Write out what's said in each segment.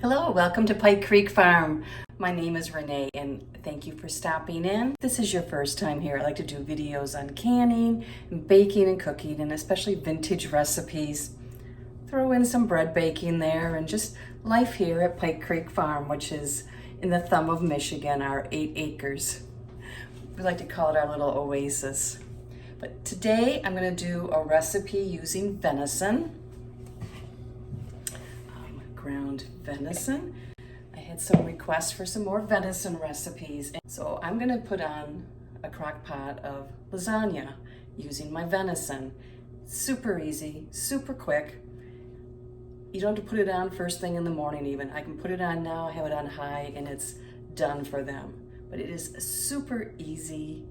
Hello, welcome to Pike Creek Farm. My name is Renee and thank you for stopping in. If this is your first time here, I like to do videos on canning, and baking and cooking, and especially vintage recipes. Throw in some bread baking there and just life here at Pike Creek Farm, which is in the thumb of Michigan, our 8 acres. We like to call it our little oasis. But today I'm going to do a recipe using venison. Ground venison. I had some requests for some more venison recipes, so I'm going to put on a crock pot of lasagna using my venison. Super easy, super quick. You don't have to put it on first thing in the morning even. I can put it on now, I have it on high, and it's done for them. But it is a super easy,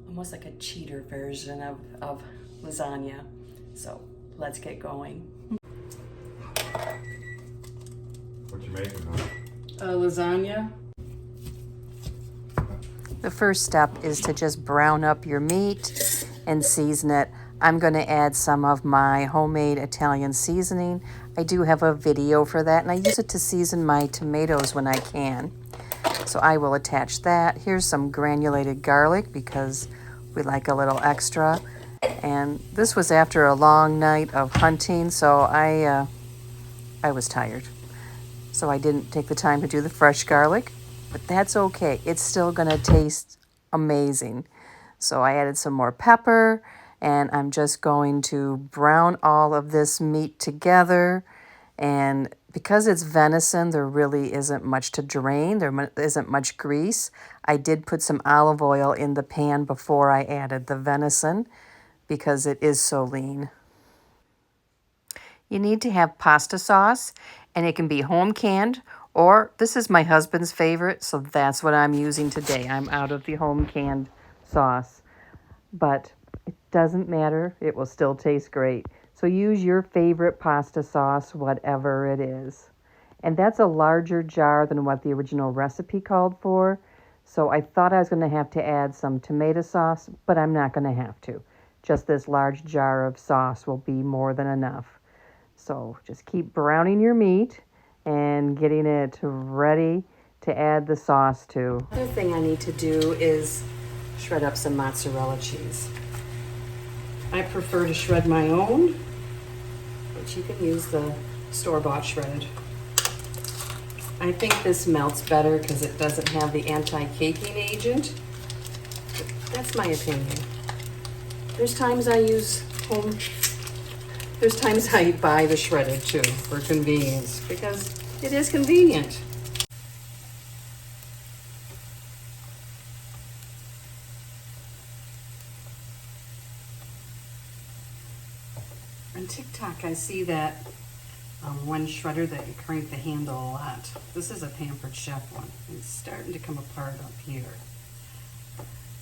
almost like a cheater version of lasagna. So let's get going. What you making, huh? Lasagna. The first step is to just brown up your meat and season it. I'm going to add some of my homemade Italian seasoning. I do have a video for that, and I use it to season my tomatoes when I can. So I will attach that. Here's some granulated garlic because we like a little extra. And this was after a long night of hunting, so I was tired. So I didn't take the time to do the fresh garlic, but that's okay. It's still gonna taste amazing. So I added some more pepper, and I'm just going to brown all of this meat together. And because it's venison, there really isn't much to drain. There isn't much grease. I did put some olive oil in the pan before I added the venison because it is so lean. You need to have pasta sauce, and it can be home canned, or this is my husband's favorite, so that's what I'm using today. I'm out of the home canned sauce, but it doesn't matter. It will still taste great. So use your favorite pasta sauce, whatever it is. And that's a larger jar than what the original recipe called for. So I thought I was going to have to add some tomato sauce, but I'm not going to have to. Just this large jar of sauce will be more than enough. So just keep browning your meat and getting it ready to add the sauce to. Another thing I need to do is shred up some mozzarella cheese. I prefer to shred my own, but you can use the store-bought shredded. I think this melts better because it doesn't have the anti-caking agent. But that's my opinion. There's times I buy the shredded too for convenience because it is convenient. On TikTok, I see that one shredder that you crank the handle a lot. This is a Pampered Chef one. It's starting to come apart up here.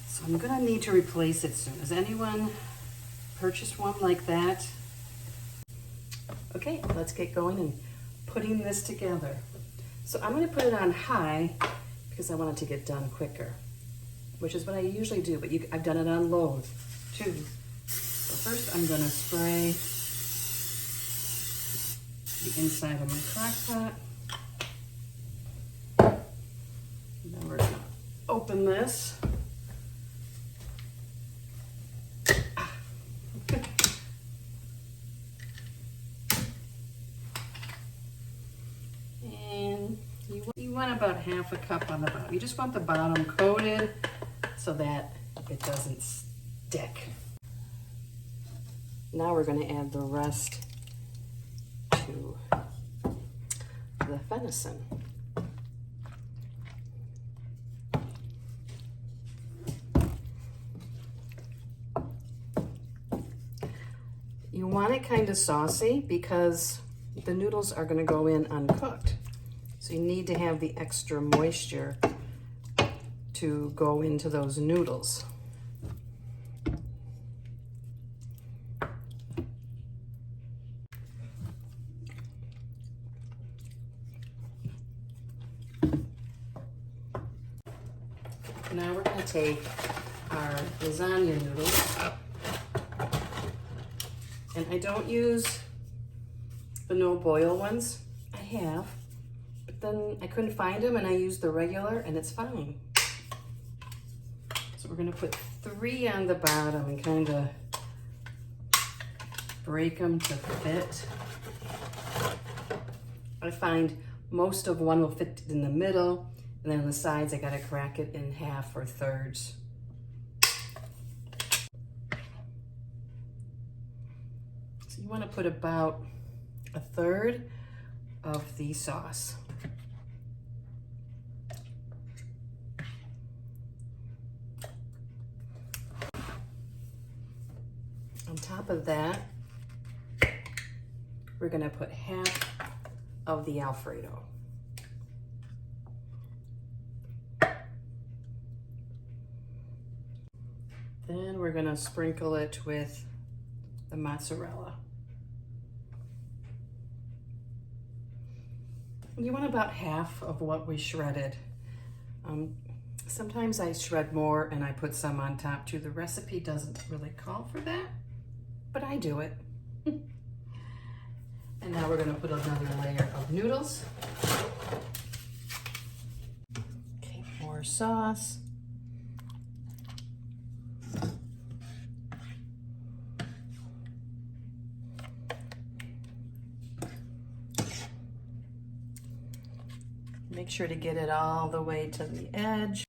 So I'm gonna need to replace it soon. Has anyone purchased one like that? Okay, let's get going and putting this together. So I'm going to put it on high because I want it to get done quicker, which is what I usually do, but I've done it on low too. So first I'm going to spray the inside of my crock pot. And then we're going to open this. You want about half a cup on the bottom. You just want the bottom coated so that it doesn't stick. Now we're going to add the rest to the venison. You want it kind of saucy because the noodles are going to go in uncooked. So you need to have the extra moisture to go into those noodles. Now we're going to take our lasagna noodles, and I don't use the no boil ones. I have, But then I couldn't find them and I used the regular and it's fine. So we're gonna put 3 on the bottom and kind of break them to fit. I find most of one will fit in the middle, and then on the sides I gotta crack it in half or thirds. So you wanna put about 1/3 of the sauce. On top of that, we're gonna put half of the Alfredo. Then we're gonna sprinkle it with the mozzarella. You want about half of what we shredded. Sometimes I shred more and I put some on top too. The recipe doesn't really call for that, but I do it. And now we're gonna put another layer of noodles. Okay, more sauce. Make sure to get it all the way to the edge.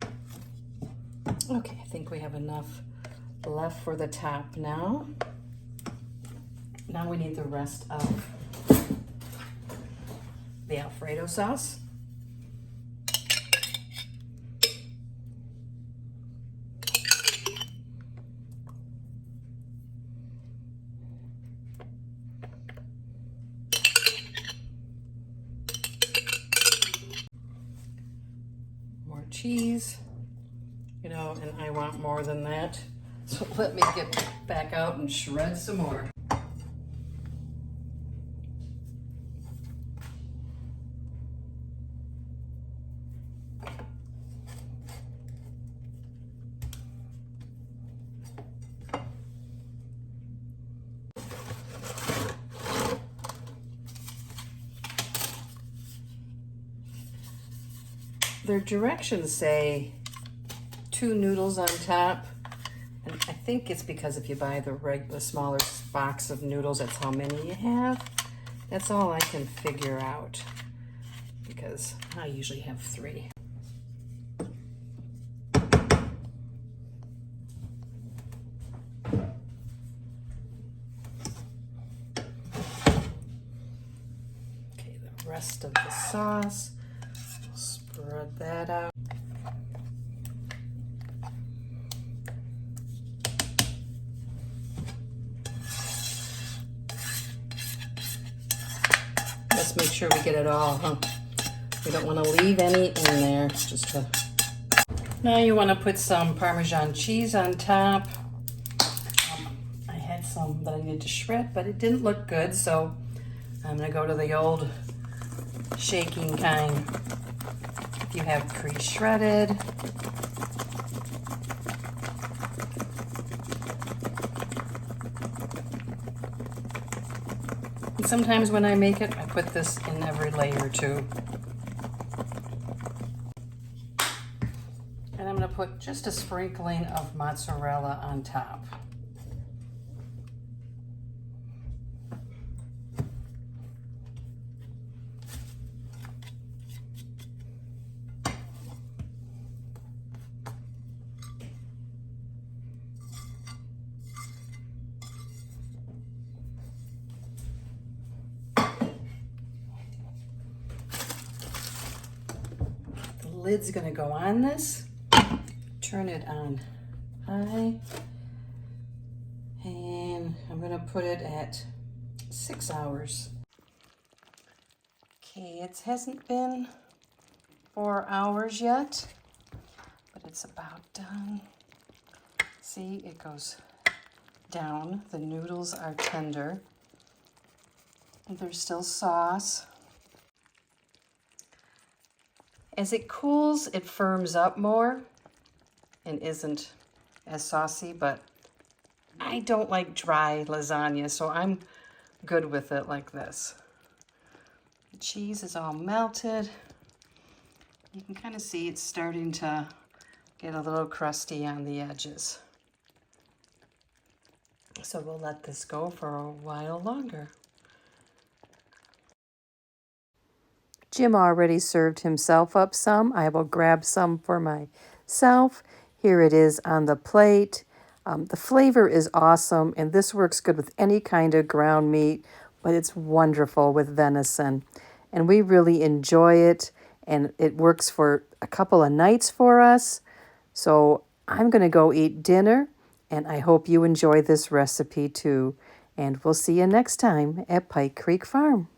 Okay, I think we have enough left for the top now. Now we need the rest of the Alfredo sauce. More cheese, you know, and I want more than that. So let me get back out and shred some more. Their directions say 2 noodles on top, and I think it's because if you buy the smaller box of noodles, that's how many you have. That's all I can figure out, because I usually have 3. Okay, the rest of the sauce. Spread that out. Let's make sure we get it all, huh? We don't want to leave any in there. Now you want to put some Parmesan cheese on top. I had some that I needed to shred, but it didn't look good, so I'm going to go to the old shaking kind. If you have pre-shredded. And sometimes when I make it, I put this in every layer too. And I'm going to put just a sprinkling of mozzarella on top. Lid's gonna go on this. Turn it on high, and I'm gonna put it at 6 hours. Okay, it hasn't been 4 hours yet, but it's about done. See, it goes down. The noodles are tender. There's still sauce. As it cools, it firms up more and isn't as saucy, but I don't like dry lasagna, so I'm good with it like this. The cheese is all melted. You can kind of see it's starting to get a little crusty on the edges. So we'll let this go for a while longer. Jim already served himself up some. I will grab some for myself. Here it is on the plate. The flavor is awesome, and this works good with any kind of ground meat, but it's wonderful with venison. And we really enjoy it, and it works for a couple of nights for us. So I'm going to go eat dinner, and I hope you enjoy this recipe too. And we'll see you next time at Pike Creek Farm.